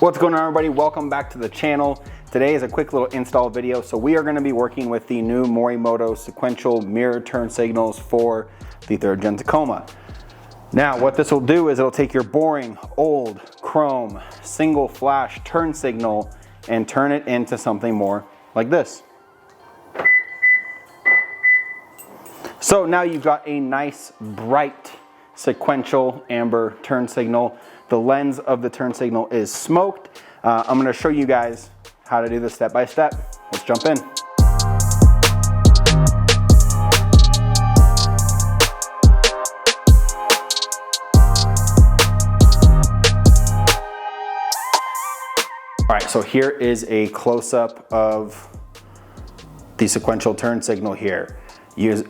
What's going on, everybody? Welcome back to the channel. Today is a quick little install video. So we are going to be working with the new Morimoto Sequential mirror turn signals for the 3rd gen Tacoma. Now what this will do is it'll take your boring old chrome single flash turn signal and turn it into something more like this. So now you've got a nice bright sequential amber turn signal. The lens of the turn signal is smoked. I'm going to show you guys how to do this step by step. Let's jump in. All right, so here is a close-up of the sequential turn signal here.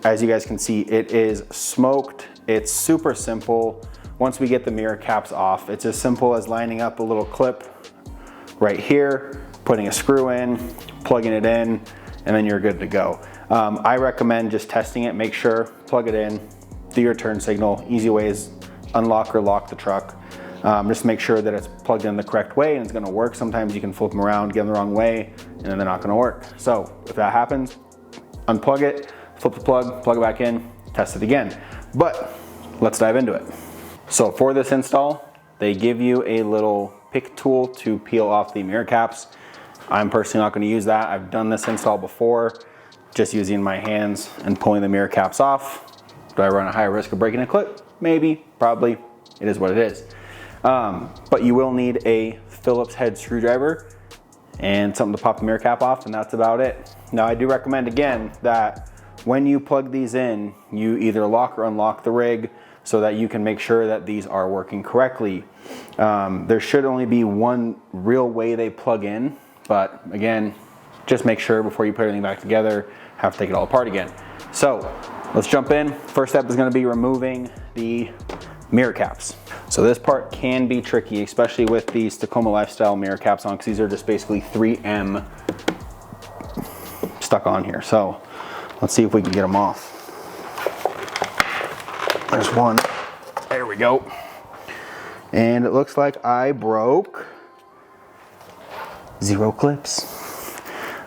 As you guys can see, it is smoked. It's super simple. Once we get the mirror caps off, it's as simple as lining up a little clip right here, putting a screw in, plugging it in, and then you're good to go. I recommend just testing it, make sure, plug it in, do your turn signal. Easy ways, unlock or lock the truck. Just make sure that it's plugged in the correct way and it's gonna work. Sometimes you can flip them around, get them the wrong way, and then they're not gonna work. So if that happens, unplug it, flip the plug it back in, test it again. But let's dive into it. So for this install, they give you a little pick tool to peel off the mirror caps. I'm personally not going to use that. I've done this install before, just using my hands and pulling the mirror caps off. Do I run a higher risk of breaking a clip? Maybe, probably. It is what it is. But you will need a Phillips head screwdriver and something to pop the mirror cap off, and that's about it. Now I do recommend again that when you plug these in, you either lock or unlock the rig so that you can make sure that these are working correctly. There should only be one real way they plug in, but again, just make sure before you put everything back together, have to take it all apart again. So let's jump in. First step is gonna be removing the mirror caps. So this part can be tricky, especially with these Tacoma Lifestyle mirror caps on, because these are just basically 3M stuck on here. So let's see if we can get them off. There's one. There we go. And it looks like I broke 0 clips.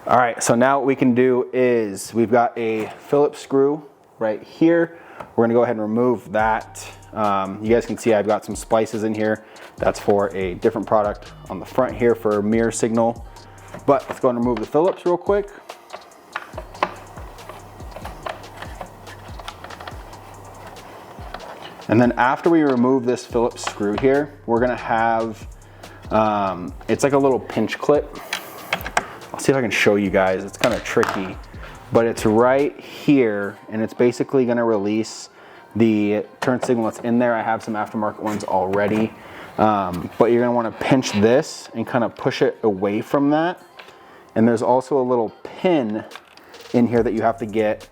All right, so now what we can do is we've got a Phillips screw right here. We're gonna go ahead and remove that. You guys can see I've got some splices in here. That's for a different product on the front here for mirror signal. But let's go and remove the Phillips real quick. And then after we remove this Phillips screw here, we're gonna have, it's like a little pinch clip. I'll see if I can show you guys. It's kind of tricky, but it's right here, and it's basically gonna release the turn signal that's in there. I have some aftermarket ones already, but you're gonna wanna pinch this and kind of push it away from that. And there's also a little pin in here that you have to get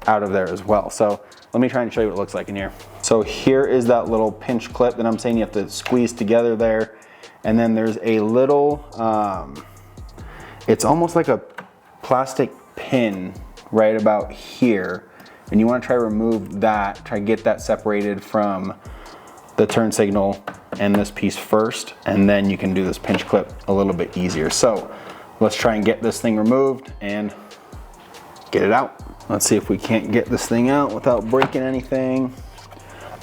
out of there as well. So let me try and show you what it looks like in here. So here is that little pinch clip that I'm saying you have to squeeze together there. And then there's a little, it's almost like a plastic pin right about here. And you wanna try to remove that, try to get that separated from the turn signal and this piece first. And then you can do this pinch clip a little bit easier. So let's try and get this thing removed and get it out. Let's see if we can't get this thing out without breaking anything.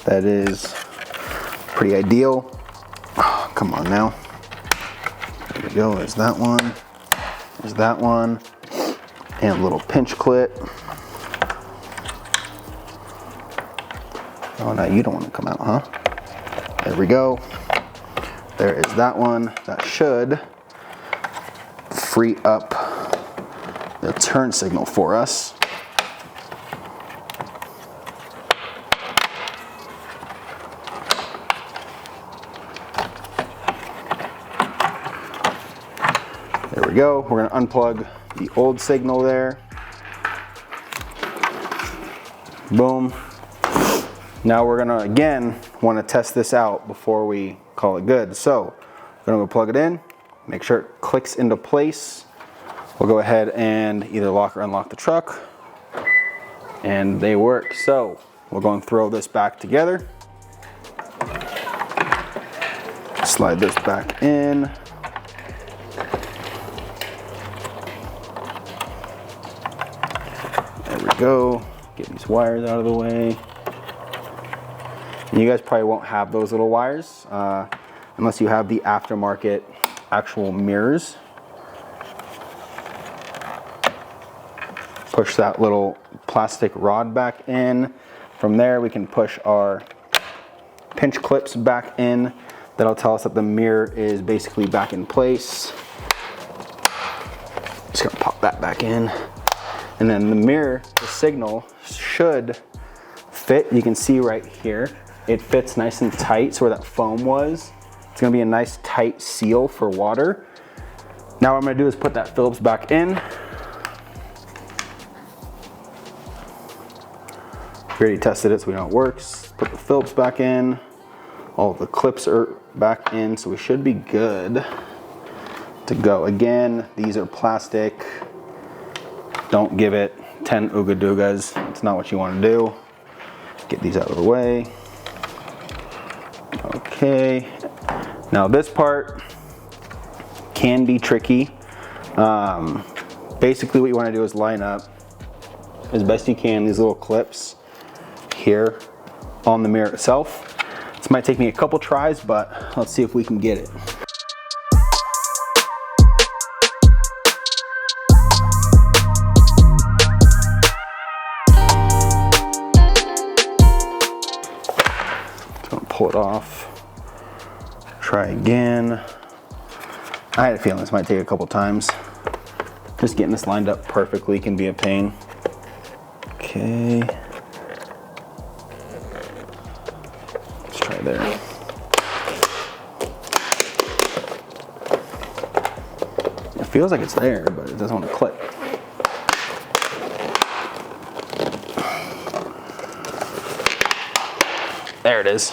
That is pretty ideal. Oh, come on now. There we go, there's that one. There's that one. And a little pinch clip. Oh, now you don't want to come out, huh? There we go. There is that one. That should free up the turn signal for us. There we go. We're going to unplug the old signal there. Boom. Now we're going to again want to test this out before we call it good. So we're going to go plug it in, make sure it clicks into place. We'll go ahead and either lock or unlock the truck, and they work. So we'll go and throw this back together. Slide this back in. go. Get these wires out of the way. And you guys probably won't have those little wires unless you have the aftermarket actual mirrors. Push that little plastic rod back in. From there we can push our pinch clips back in. That'll tell us that the mirror is basically back in place. Just gonna pop that back in. And then the mirror, the signal should fit. You can see right here, it fits nice and tight. So where that foam was, it's gonna be a nice tight seal for water. Now what I'm gonna do is put that Phillips back in. We already tested it so we know it works. Put the Phillips back in. All the clips are back in, so we should be good to go. Again, these are plastic. Don't give it 10 ooga doogas. It's not what you want to do. Get these out of the way. Okay. Now this part can be tricky. Basically what you want to do is line up as best you can these little clips here on the mirror itself. This might take me a couple tries, but let's see if we can get it. Just gonna pull it off. Try again. I had a feeling this might take a couple times. Just getting this lined up perfectly can be a pain. Okay. There. It feels like it's there, but it doesn't want to click. There it is.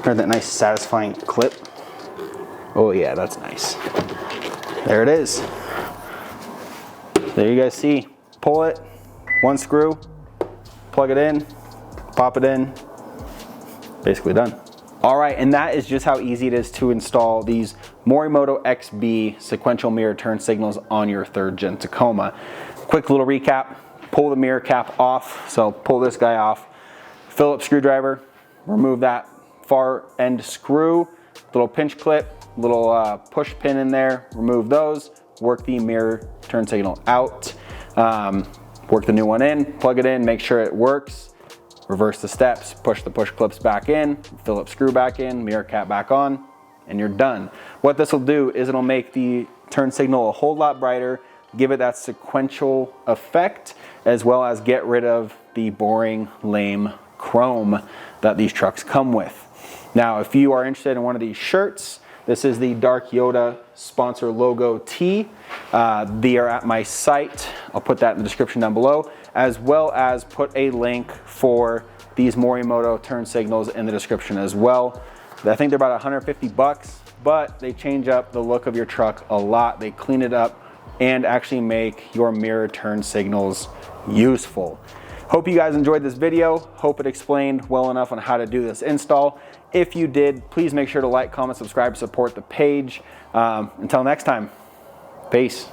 Heard that nice satisfying clip. Oh yeah, that's nice. There it is. There you guys see. Pull it, one screw, plug it in, pop it in. Basically done. All right, and that is just how easy it is to install these Morimoto XB sequential mirror turn signals on your 3rd gen Tacoma. Quick little recap, pull the mirror cap off. So pull this guy off, Phillips screwdriver, remove that far end screw, little pinch clip, little push pin in there, remove those, work the mirror turn signal out, work the new one in, plug it in, make sure it works. Reverse the steps, push the push clips back in, Phillips screw back in, mirror cap back on, and you're done. What this will do is it'll make the turn signal a whole lot brighter, give it that sequential effect, as well as get rid of the boring, lame chrome that these trucks come with. Now, if you are interested in one of these shirts, this is the TheDarkYota sponsor logo tee. They are at my site. I'll put that in the description down below, as well as put a link for these Morimoto turn signals in the description as well. I think they're about 150 bucks, but they change up the look of your truck a lot. They clean it up and actually make your mirror turn signals useful. Hope you guys enjoyed this video. Hope it explained well enough on how to do this install. If you did, please make sure to like, comment, subscribe, support the page. Until next time, peace.